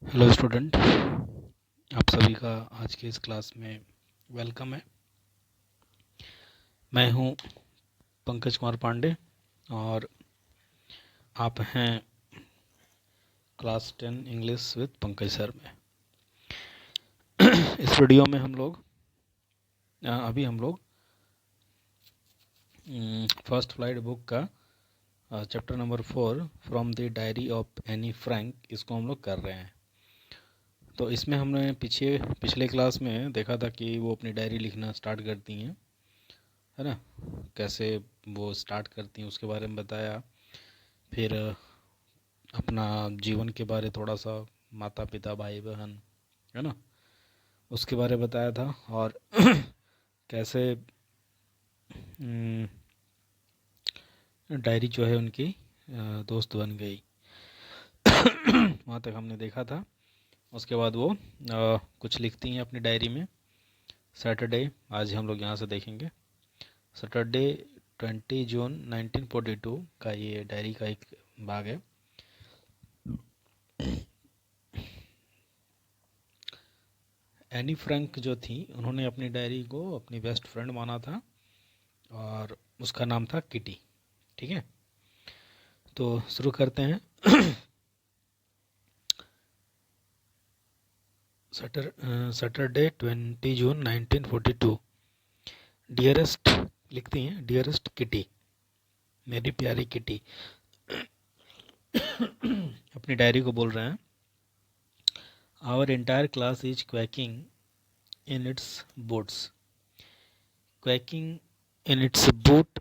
Hello student, आप सभी का आज के इस क्लास में वेलकम है। मैं हूं पंकज कुमार पांडे और आप हैं class 10 English with Pankaj sir में। इस वीडियो में हम लोग फर्स्ट फ्लाइट बुक का chapter number 4 from the diary of Anne Frank इसको हम लोग कर रहे हैं। तो इसमें हमने पिछले क्लास में देखा था कि वो अपनी डायरी लिखना स्टार्ट करती हैं, है ना। कैसे वो स्टार्ट करती हैं उसके बारे में बताया। फिर अपना जीवन के बारे थोड़ा सा, माता पिता भाई बहन, है ना, उसके बारे में बताया था। और कैसे डायरी जो है उनकी दोस्त बन गई। वहाँ तक हमने देखा था। उसके बाद वो कुछ लिखती हैं अपनी डायरी में। सैटरडे आज हम लोग यहाँ से देखेंगे। सैटरडे 20 जून 1942 का ये डायरी का एक भाग है। एनी फ्रैंक जो थी, उन्होंने अपनी डायरी को अपनी बेस्ट फ्रेंड माना था और उसका नाम था किटी। ठीक है, तो शुरू करते हैं। सैटरडे 20 जून 1942। डियरेस्ट लिखती हैं, डियरेस्ट किटी, मेरी प्यारी किटी। अपनी डायरी को बोल रहे हैं। Our entire class is quaking in its boots. Quaking in its boot,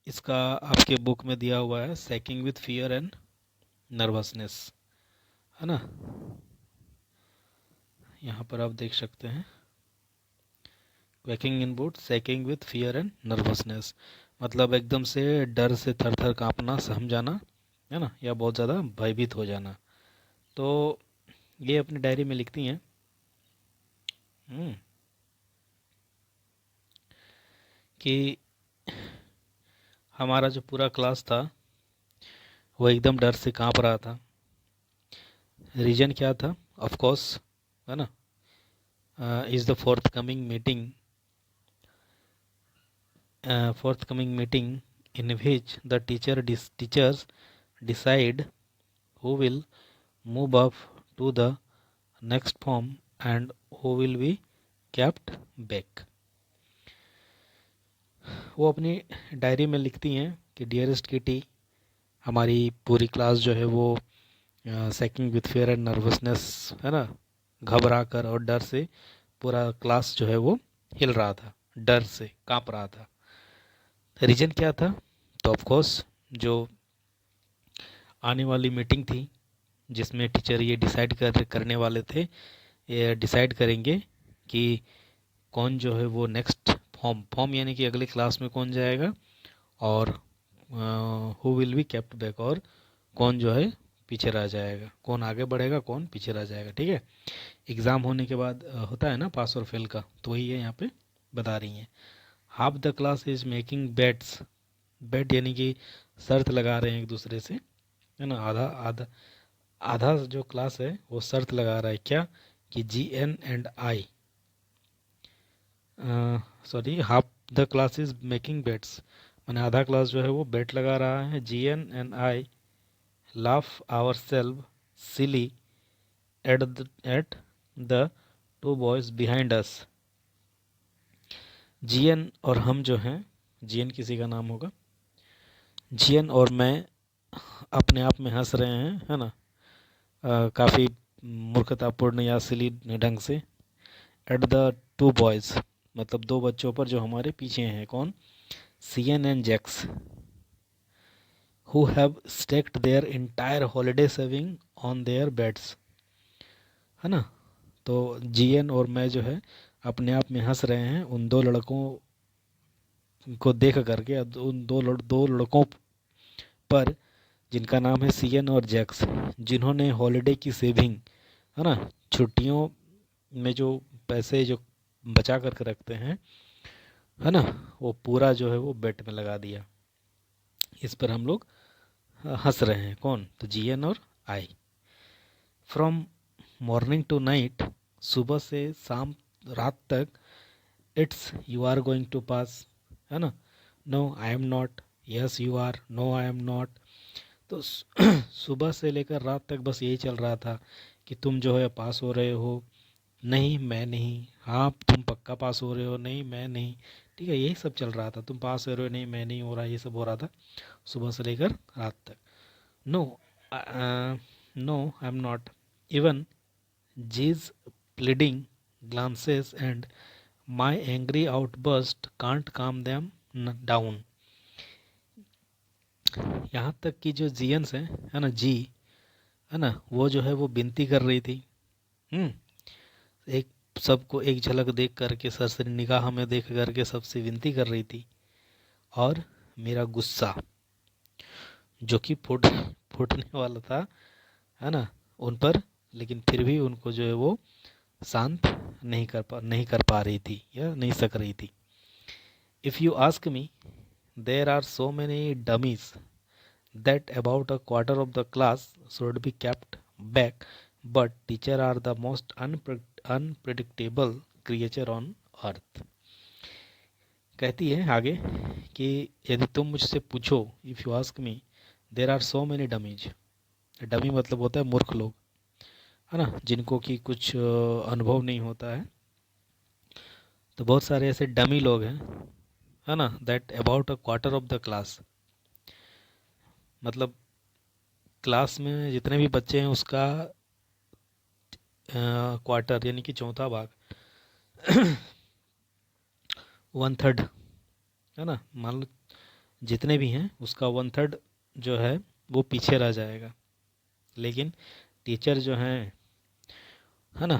इसका आपके बुक में दिया हुआ है shaking with fear and nervousness, है ना। यहाँ पर आप देख सकते हैं quaking in boot, shaking with fear and nervousness, मतलब एकदम से डर से थर थर काँपना, सहम जाना, है ना, या बहुत ज़्यादा भयभीत हो जाना। तो ये अपनी डायरी में लिखती हैं कि हमारा जो पूरा क्लास था वो एकदम डर से काँप रहा था। रीजन क्या था? ऑफ कोर्स, है ना, is the forthcoming meeting in which the teachers decide who will move up to the next form and who will be kept back. वो अपनी डायरी में लिखती हैं कि डियरेस्ट किटी, हमारी पूरी क्लास जो है वो सेकिंग विथ फियर एंड नर्वसनेस, है ना, घबरा कर और डर से पूरा क्लास जो है वो हिल रहा था, डर से कांप रहा था। रीजन क्या था? तो ऑफ कोर्स जो आने वाली मीटिंग थी जिसमें टीचर ये करने वाले थे, ये डिसाइड करेंगे कि कौन जो है वो नेक्स्ट फॉर्म यानी कि अगले क्लास में कौन जाएगा, और who will be kept back, और कौन जो है पीछे रह जाएगा, कौन आगे बढ़ेगा कौन पीछे रह जाएगा। ठीक है, एग्ज़ाम होने के बाद होता है ना पास और फेल का, तो वही है यहाँ पे बता रही हैं। Half the class is making bets, bet यानी कि शर्त लगा रहे हैं एक दूसरे से, है ना। आधा आधा आधा जो क्लास है वो शर्त लगा रहा है क्या, कि GN and I, sorry, half the class is making bets, मैंने आधा क्लास जो है वो बेट लगा रहा है। GN and I laugh our selves silly at the two boys behind us. GN और हम जो हैं, GN किसी का नाम होगा, GN और मैं अपने आप में हंस रहे हैं, है ना, काफ़ी मूर्खतापूर्ण या सिली ढंग से। एट द टू बॉयज़, मतलब दो बच्चों पर जो हमारे पीछे हैं, कौन? CN and Jacks, who have staked their entire holiday saving on their beds, है ना। तो GN और मैं जो है अपने आप में हंस रहे हैं उन दो लड़कों को देख करके, उन दो लड़कों पर जिनका नाम है CN और जैक्स, जिन्होंने हॉलीडे की सेविंग, है ना, छुट्टियों में जो पैसे जो बचा करके रखते हैं, है ना, वो पूरा जो है वो बेट में लगा दिया। इस पर हम लोग हंस रहे हैं, कौन? तो GN और आई। फ्रॉम मॉर्निंग टू नाइट, सुबह से शाम रात तक, it's you are going to pass, है ना, no I am not, yes you are, no I am not. तो सुबह से लेकर रात तक बस यही चल रहा था कि तुम जो है पास हो रहे हो, नहीं मैं नहीं, हाँ तुम पक्का पास हो रहे हो, नहीं मैं नहीं, ठीक है, यही सब चल रहा था, तुम पास हो रहे हो, नहीं मैं नहीं हो रहा, ये सब हो रहा था सुबह से लेकर रात तक। No, no I am not, even jeez pleading glances and my angry outburst can't calm them down। यहाँ तक कि जो जियंस है ना, जी, है ना, वो जो है वो विनती कर रही थी। एक सबको एक झलक देख करके, सरसरी निगाह में देख करके सबसे विनती कर रही थी। और मेरा गुस्सा जो कि फूटने वाला था, है ना, उन पर, लेकिन फिर भी उनको जो है वो शांत नहीं कर पा रही थी या नहीं सक रही थी। If you ask me, there are so many dummies that about a quarter of the class should be kept back, but teacher are the most unpredictable creature on earth। कहती है आगे कि यदि तुम मुझसे पूछो, if you ask me, there are so many dummies, dummy मतलब होता है मूर्ख लोग, है ना, जिनको कि कुछ अनुभव नहीं होता है। तो बहुत सारे ऐसे डमी लोग हैं, है ना, that about a quarter of the class, मतलब क्लास में जितने भी बच्चे हैं उसका क्वार्टर यानी कि चौथा भाग, 1/3, है ना, मान लो जितने भी हैं उसका 1/3 जो है वो पीछे रह जाएगा। लेकिन टीचर जो हैं, है ना,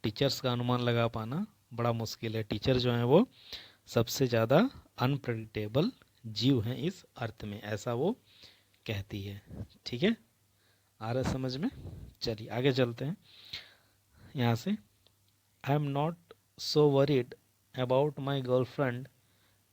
टीचर्स का अनुमान लगा पाना बड़ा मुश्किल है। टीचर जो हैं वो सबसे ज़्यादा अनप्रेडिक्टेबल जीव हैं इस अर्थ में, ऐसा वो कहती है। ठीक है, आ रहा है समझ में? चलिए आगे चलते हैं यहाँ से। आई am not so worried about my girlfriend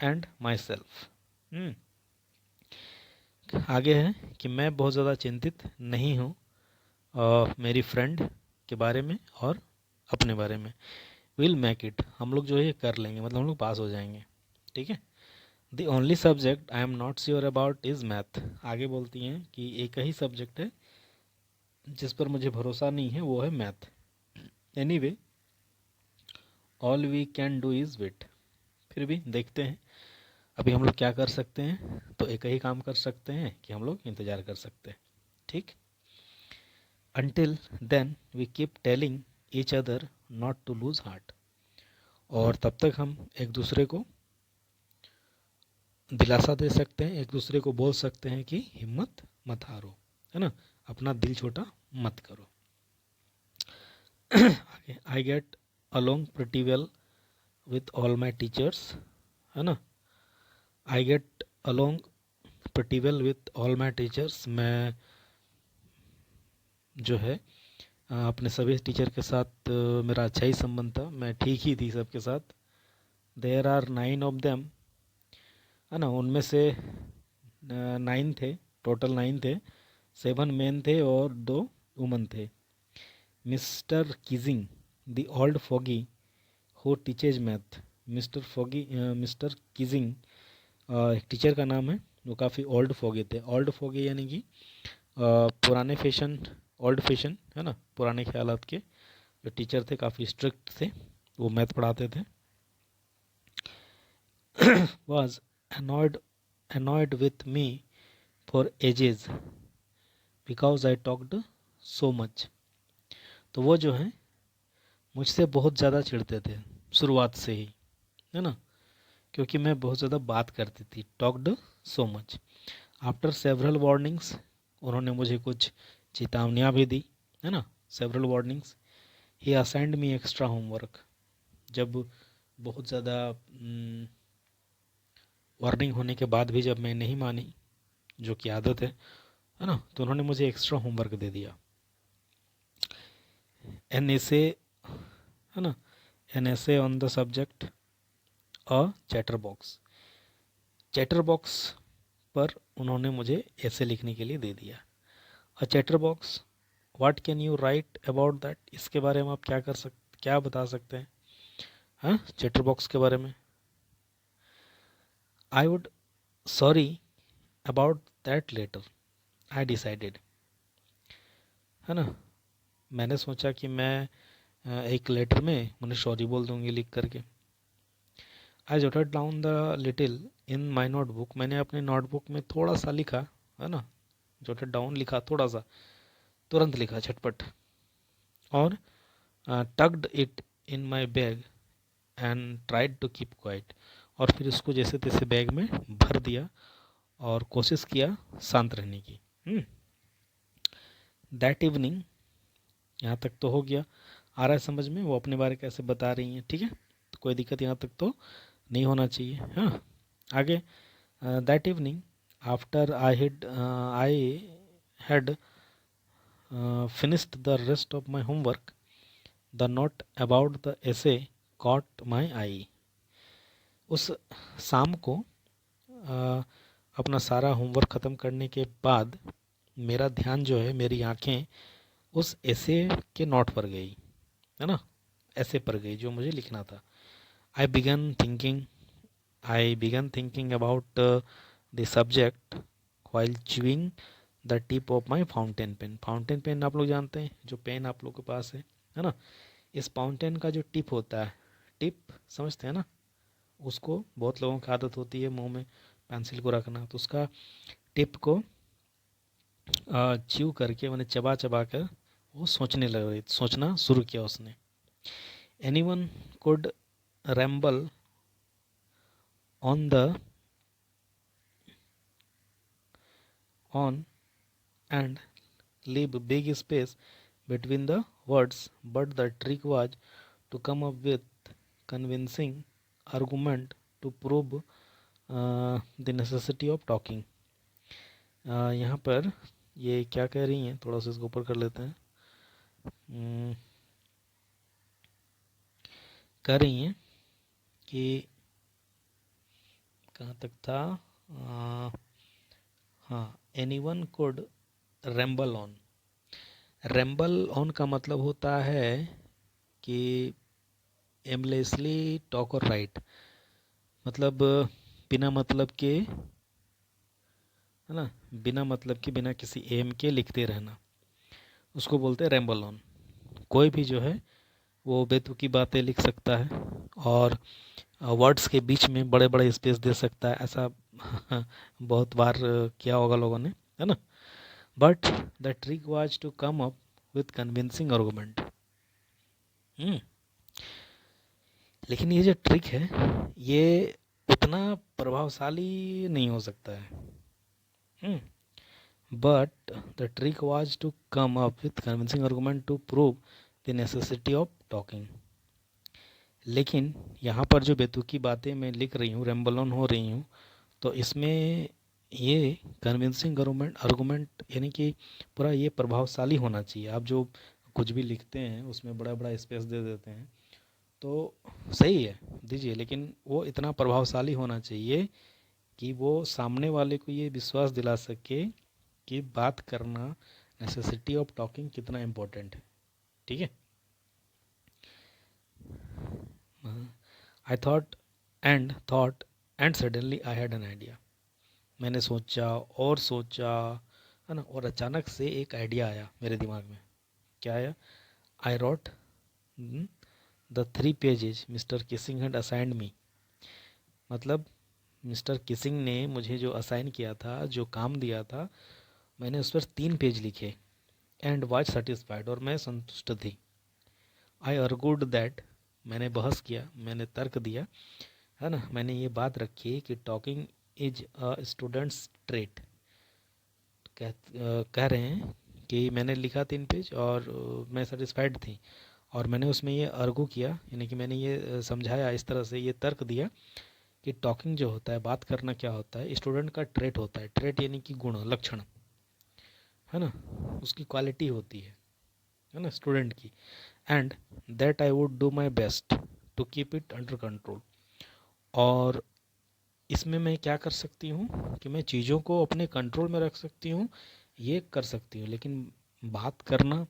and my self. आगे है कि मैं बहुत ज़्यादा चिंतित नहीं हूँ मेरी फ्रेंड के बारे में और अपने बारे में। विल मेक इट, हम लोग जो है कर लेंगे, मतलब हम लोग पास हो जाएंगे। ठीक है। The only subject I am not sure about is math. आगे बोलती हैं कि एक ही सब्जेक्ट है जिस पर मुझे भरोसा नहीं है, वो है math. Anyway all we can do is wait. फिर भी देखते हैं अभी हम लोग क्या कर सकते हैं। तो एक ही काम कर सकते हैं कि हम लोग इंतज़ार कर सकते हैं। ठीक। Until then we keep telling each other not to lose heart. और तब तक हम एक दूसरे को दिलासा दे सकते हैं, एक दूसरे को बोल सकते हैं कि हिम्मत मत हारो, है ना, अपना दिल छोटा मत करो। I get along pretty well with all my teachers, है ना, I get along pretty well with all my teachers. मैं जो है अपने सभी टीचर के साथ मेरा अच्छा ही संबंध था, मैं ठीक ही थी सबके साथ। देयर आर 9 ऑफ देम, है ना, उनमें से 9 थे, टोटल 9 थे। 7 मेन थे और 2 वुमन थे। Mister Keesing the old foggy who teaches math. Mister Keesing एक टीचर का नाम है, वो काफ़ी ओल्ड फॉगी थे। ओल्ड फॉगी यानी कि पुराने फैशन, ओल्ड फैशन, है ना, पुराने ख्यालात के जो टीचर थे, काफ़ी स्ट्रिक्ट थे, वो मैथ पढ़ाते थे। was annoyed with me for ages because I talked so much। तो वो जो है मुझसे बहुत ज़्यादा चिढ़ते थे शुरुआत से ही, है ना, क्योंकि मैं बहुत ज़्यादा बात करती थी। Talked so much. After several warnings, उन्होंने मुझे कुछ चेतावनियाँ भी दी, है ना, सेवरल वार्निंग्स। ही असाइंड मी एक्स्ट्रा होमवर्क। जब बहुत ज़्यादा वार्निंग होने के बाद भी जब मैं नहीं मानी, जो कि आदत है ना, तो उन्होंने मुझे एक्स्ट्रा होमवर्क दे दिया। एन एसे, है ना, an essay on the subject a chatterbox. Chatterbox पर उन्होंने मुझे ऐसे लिखने के लिए दे दिया। A chatterbox what can you write about that, इसके बारे में आप क्या बता सकते हैं, हाँ, चैटर बॉक्स के बारे में. I would sorry about that letter, I decided, है ना. मैंने सोचा कि मैं एक लेटर में उन्हें सॉरी बोल दूंगी लिख करके. I jotted down the little in my notebook, मैंने अपने नोटबुक में थोड़ा सा लिखा, है ना. जोटेड डाउन लिखा, थोड़ा सा, तुरंत लिखा झटपट. और tugged it in my bag and tried to keep quiet, और फिर इसको जैसे तैसे बैग में भर दिया और कोशिश किया शांत रहने की. दैट इवनिंग, यहाँ तक तो हो गया, आ रहा है समझ में, वो अपने बारे कैसे बता रही हैं, ठीक है. तो कोई दिक्कत यहाँ तक तो नहीं होना चाहिए. हाँ, आगे. That evening after I had finished the rest of my homework, the note about the essay caught my eye. उस शाम को अपना सारा होमवर्क ख़त्म करने के बाद मेरा ध्यान जो है, मेरी आंखें उस एसे के नोट पर गई, है ना, ऐसे पर गई जो मुझे लिखना था. I began thinking about the subject while chewing the tip of my fountain pen. Fountain pen आप लोग जानते हैं, जो पेन आप लोग के पास है ना. इस फाउंटेन का जो टिप होता है, टिप समझते हैं ना, उसको बहुत लोगों की आदत होती है मुंह में पेंसिल को रखना, तो उसका टिप को च्यू करके, मैंने चबा चबा कर वो सोचना शुरू किया उसने. Anyone could ramble on and leave big space between the words, but the trick was to come up with convincing argument to prove the necessity of talking. यहाँ पर ये क्या कह रही हैं, थोड़ा सा इसको ऊपर कर लेते हैं. कह रही हैं कि कहाँ तक था, हाँ, anyone could ramble on. Ramble on का मतलब होता है कि एमलेसली टॉक और राइट, मतलब बिना मतलब के, है ना, बिना मतलब के, बिना किसी एम के लिखते रहना, उसको बोलते हैं रैम्बल ऑन. कोई भी जो है वो बेतुकी बातें लिख सकता है और वर्ड्स के बीच में बड़े बड़े स्पेस दे सकता है, ऐसा बहुत बार किया होगा लोगों ने, है ना. But the trick was to come up with convincing argument. लेकिन ये जो ट्रिक है ये उतना प्रभावशाली नहीं हो सकता है. But the trick was to come up with convincing argument to prove the necessity of talking. लेकिन यहाँ पर जो बेतुकी बातें मैं लिख रही हूँ, रैम्बल ऑन हो रही हूँ, तो इसमें ये कन्विंसिंग आर्गुमेंट यानी कि पूरा ये प्रभावशाली होना चाहिए. आप जो कुछ भी लिखते हैं उसमें बड़ा बड़ा स्पेस दे देते हैं तो सही है, दीजिए, लेकिन वो इतना प्रभावशाली होना चाहिए कि वो सामने वाले को ये विश्वास दिला सके कि बात करना, नेसेसिटी ऑफ टॉकिंग कितना इम्पोर्टेंट है. ठीक है. I thought and suddenly I had an idea. मैंने सोचा, है ना, और अचानक से एक आइडिया आया मेरे दिमाग में. क्या आया? I wrote the 3 pages Mister Kissing had assigned me. मतलब मिस्टर किसिंग ने मुझे जो असाइन किया था, जो काम दिया था, मैंने उस पर 3 पेज लिखे. एंड वाज सेटिस्फाइड, और मैं संतुष्ट थी. आई आर्गूड दैट, मैंने बहस किया, मैंने तर्क दिया, है ना, मैंने ये बात रखी कि talking is a students trait. कह रहे हैं कि मैंने लिखा 3 पेज और मैं सेटिस्फाइड थी, और मैंने उसमें ये आर्गू किया, यानी कि मैंने ये समझाया, इस तरह से ये तर्क दिया कि टॉकिंग जो होता है, बात करना क्या होता है, स्टूडेंट का ट्रेट होता है. ट्रेट यानी कि गुण, लक्षण, है ना, उसकी क्वालिटी होती है ना, स्टूडेंट की. And that I would do my best to keep it under control. और इसमें मैं क्या कर सकती हूँ कि मैं चीज़ों को अपने कंट्रोल में रख सकती हूँ, ये कर सकती हूँ, लेकिन बात करना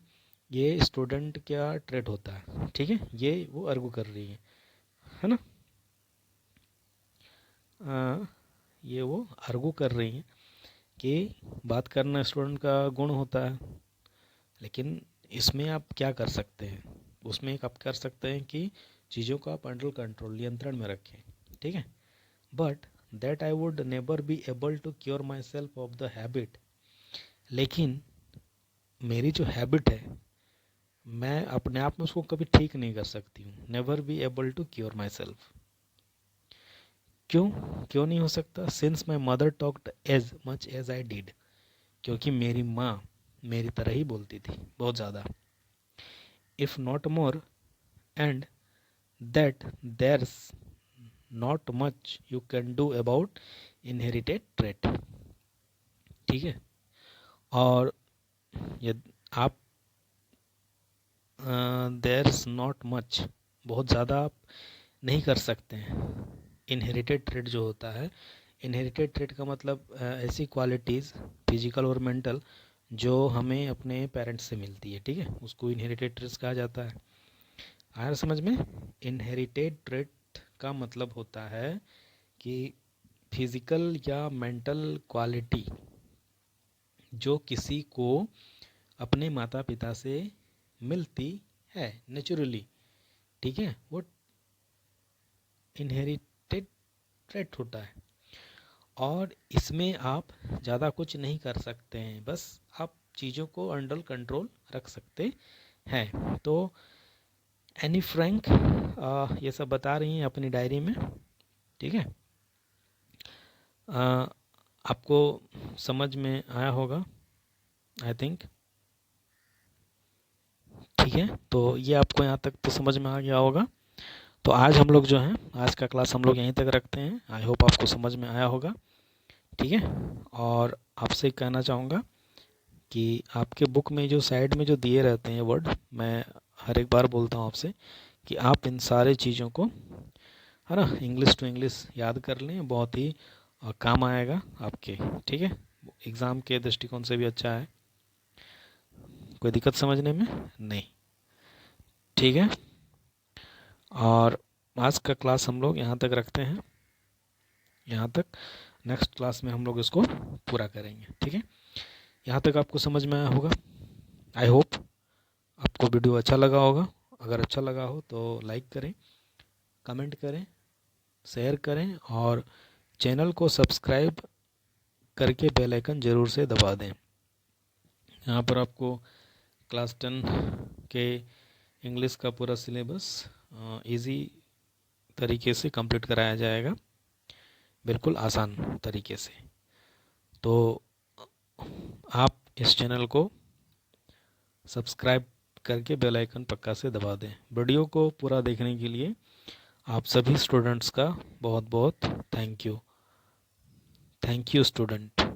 ये स्टूडेंट का ट्रेट होता है, ठीक है, ये वो आर्गू कर रही है ना। ये वो आर्गू कर रही हैं कि बात करना स्टूडेंट का गुण होता है, लेकिन इसमें आप क्या कर सकते हैं, उसमें एक आप कर सकते हैं कि चीज़ों को आप अंडर कंट्रोल, नियंत्रण में रखें, ठीक है। But that I would never be able to cure myself of the habit, लेकिन मेरी जो हैबिट है मैं अपने आप में उसको कभी ठीक नहीं कर सकती हूँ। Never be able to cure myself, क्यों क्यों नहीं हो सकता? Since my mother talked as much as I did, क्योंकि मेरी माँ मेरी तरह ही बोलती थी, बहुत ज़्यादा। If not more, and that there's not much you can do about inherited trait, ठीक है। और यदि आप देयर्स नॉट मच, बहुत ज़्यादा आप नहीं कर सकते हैं। इनहेरिटेड ट्रेट जो होता है, इनहेरिटेड ट्रेट का मतलब ऐसी क्वालिटीज़ फिजिकल और मेंटल जो हमें अपने पेरेंट्स से मिलती है, ठीक है, उसको इनहेरिटेड ट्रेट्स कहा जाता है। आया समझ में? इनहेरिटेड ट्रेट का मतलब होता है कि फिजिकल या मेंटल क्वालिटी जो किसी को अपने माता पिता से मिलती है नेचुरली, ठीक है, वो इनहेरिटेड ट्रेट होता है। और इसमें आप ज़्यादा कुछ नहीं कर सकते हैं, बस आप चीज़ों को अंडर कंट्रोल रख सकते हैं। तो एनी फ्रैंक ये सब बता रही हैं अपनी डायरी में, ठीक है। आपको समझ में आया होगा आई थिंक, ठीक है। तो ये आपको यहाँ तक तो समझ में आ गया होगा। तो आज हम लोग जो हैं, आज का क्लास हम लोग यहीं तक रखते हैं। आई होप आपको समझ में आया होगा, ठीक है। और आपसे कहना चाहूँगा कि आपके बुक में जो साइड में जो दिए रहते हैं वर्ड, मैं हर एक बार बोलता हूँ आपसे कि आप इन सारे चीज़ों को, है ना, इंग्लिश टू इंग्लिश याद कर लें, बहुत ही काम आएगा आपके, ठीक है। एग्ज़ाम के दृष्टिकोण से भी अच्छा है। कोई दिक्कत समझने में नहीं, ठीक है। और आज का क्लास हम लोग यहाँ तक रखते हैं, यहाँ तक। नेक्स्ट क्लास में हम लोग इसको पूरा करेंगे, ठीक है। यहाँ तक आपको समझ में आया होगा, आई होप। आपको वीडियो अच्छा लगा होगा, अगर अच्छा लगा हो तो लाइक करें, कमेंट करें, शेयर करें, और चैनल को सब्सक्राइब करके बेल आइकन ज़रूर से दबा दें। यहाँ पर आपको क्लास 10 के इंग्लिश का पूरा सिलेबस इजी तरीके से कंप्लीट कराया जाएगा, बिल्कुल आसान तरीके से। तो आप इस चैनल को सब्सक्राइब करके बेल आइकन पक्का से दबा दें। वीडियो को पूरा देखने के लिए आप सभी स्टूडेंट्स का बहुत बहुत thank you. Thank you student.